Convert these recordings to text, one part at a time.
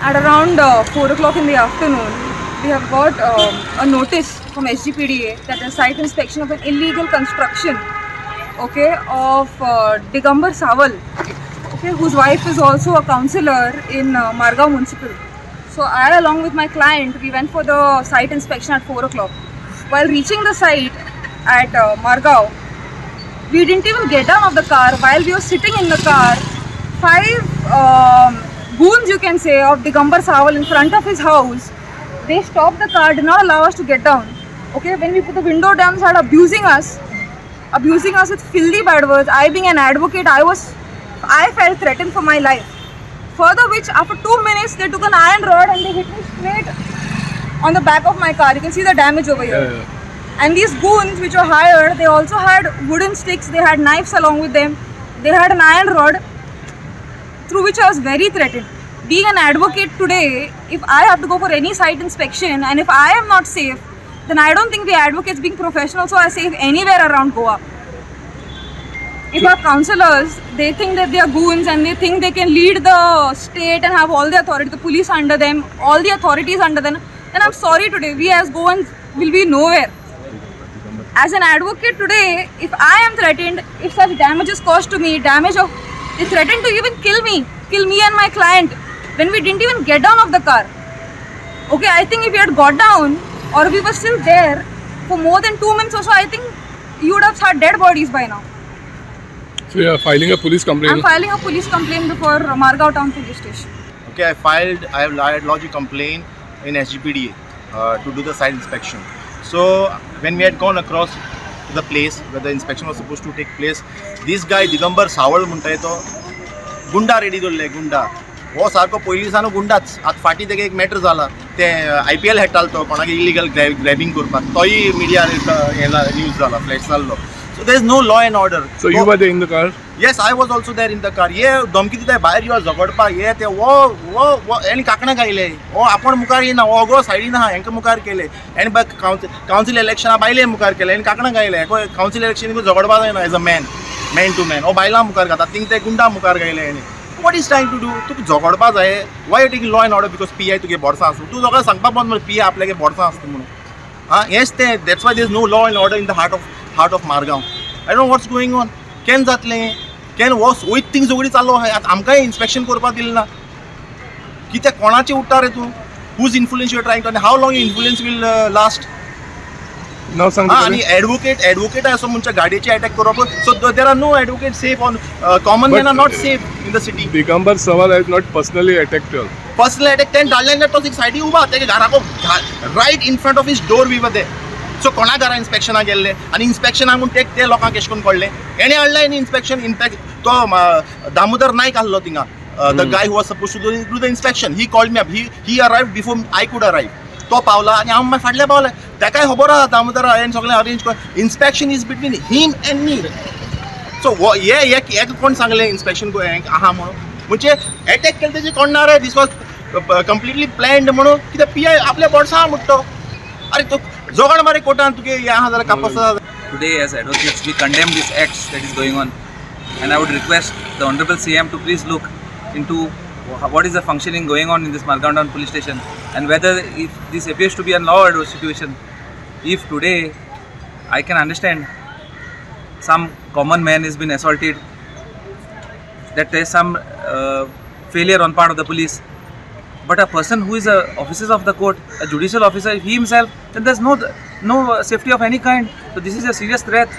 At around 4 o'clock in the afternoon, we have got a notice from SGPDA that the site inspection of an illegal construction, okay, of Digambar Sawal, okay, whose wife is also a councillor in Margao Municipal. So I, along with my client, we went for the site inspection at 4 o'clock. While reaching the site at Margao, we didn't even get down of the car. While we were sitting in the car, 5 goons, you can say, of Digambar Sawal in front of his house, they stopped the car, did not allow us to get down. Okay, when we put the window down, started abusing us with filthy bad words. I, being an advocate, I felt threatened for my life. Further which, after 2 minutes, they took an iron rod and they hit me straight on the back of my car. You can see the damage over here. Yeah. And these goons which were hired, they also had wooden sticks, they had knives along with them, they had an iron rod, through which I was very threatened. Being an advocate today, if I have to go for any site inspection and if I am not safe, then I don't think the advocates, being professional, so are safe anywhere around Goa. If our councillors, they think that they are goons and they think they can lead the state and have all the authority, the police under them, all the authorities under them, then I'm sorry today, we as Goans will be nowhere. As an advocate today, if I am threatened, if such damage is caused to me, they threatened to even kill me and my client, when we didn't even get down of the car. Okay, I think if we had got down or we were still there for more than 2 minutes or so, I think you would have had dead bodies by now. So you are filing a police complaint? I'm filing a police complaint before Margao Town Police Station. Okay, I have lodged a complaint in SGPDA to do the site inspection. So when we had gone across to the place where the inspection was supposed to take place, this guy Digambar Sawal म्हणताय तो गुंडा ready दोल्ले गुंडा हो सारको पयलींसानो गुंडाच आतां फाटीं तेगे एक मॅटर जाला ते IPL हेटाल तो कोणाक इलिगल ग्रॅबिंग करपाक तोय मिडिया न्यूज जाला फ्लॅश जाल्लो. So there is no law and order. So you were there in the car? Yes, I was also there in the car. ये धमकी दिताय भायर यो झगडपाक ये ते वो एनी काकणा गायले हो आपण मुखार येना हो गो सायडीन आहा हेंका मुखार केले एनी बाय काउन्सिल इलेक्शना बायले मुखार केले एनी काकणा गायले काउन्सिल इलेक्शन को झगडपाक जायना as a man to man हो बायलां मुखार घाता थिंग ते गुंडा मुखार गायले any what is trying to do तुका झगडपाक जाय why you taking law and order because PI तुगे बोर्सा आसूं तूं सगळें सांगपाक बंद PI आपल्यागे बोर्सा आसता म्हणून हां हेच ते that's why there is no law and order in the heart of Margao. I don't know what's going on. केन जातलें केन हो वयत थिंग सगळी चालू आहा आतां आमकांय इन्स्पेक्शन करपाक दिलें ना कित्याक कोणाचें उरता रे तूं whose influence you trying to how long you influence will last नाव सांग आनी एडवोकेट असो म्हणच्या गाडयेची अटॅक करप so there are no advocate safe on common man are not safe in the city. Digambar Sawal has not personally attacked you. Personal attack तें धाडलें तो एक सायडीक उबा तेगे घराको right in front of his door we were there. So कोणा घरा इन्स्पेक्शनाक गेल्ले आनी इन्स्पेक्शनाक म्हूण ते लोकांक एश कोन्न कळ्ळें एणे हाडलें न्ही इन्स्पेक्शन इनफॅक्ट तो दामोदर नायक आहलो थिंगा the guy who was suppose to do the inspection he called me up he arrived before I could arrive तो पावला आनी हांव मागीर फाटलें पावलें तेकाय खबर आहा दामोदर हांवें सगळें अरेंज कर inspection is between him and me. So हे कोण सांगलें इन्स्पेक्शन आहा म्हणून म्हणजे एटॅक केलें तेजें कोण ना रे दीस वॉज कंप्लिटली प्लॅन्ड म्हणून कित्याक PI आपल्या बोर्डसा आहा म्हणटा अरे तो जोगड मारे कोर्टान तुगे हे आहा जाल्यार कापास. Today as advocates we condemn these acts that is going on and I would request the Honorable CM to please look into what is the functioning going on in this Margao Town police station and whether if this appears to be a law order situation. If today I can understand some common man has been assaulted, that there is some failure on part of the police, but a person who is a officer of the court, a judicial officer, he himself, then there's no safety of any kind. So this is a serious threat.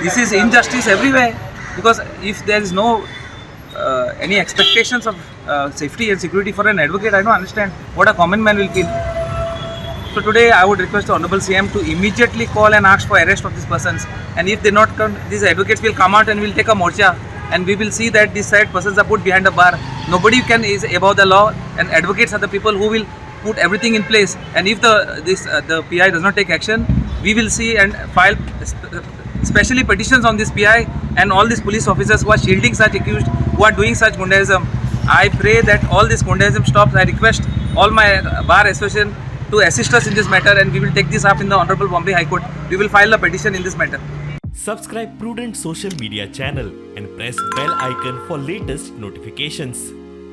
This is injustice everywhere because if there is no any expectations of safety and security for an advocate, I don't understand what a common man will feel. So today I would request the Honorable CM to immediately call and ask for arrest of these persons, and if they not come, these advocates will come out and will take a morcha and we will see that these said persons are put behind a bar. Nobody is above the law and advocates are the people who will put everything in place, and if the PI does not take action, we will see and file specially petitions on this PI and all these police officers who are shielding such accused, who are doing such gundaism. I pray that all this gundaism stops. I request all my bar association to assist us in this matter and we will take this up in the Honorable Bombay High Court. We will file a petition in this matter. Subscribe Prudent social media channel and press bell icon for latest notifications.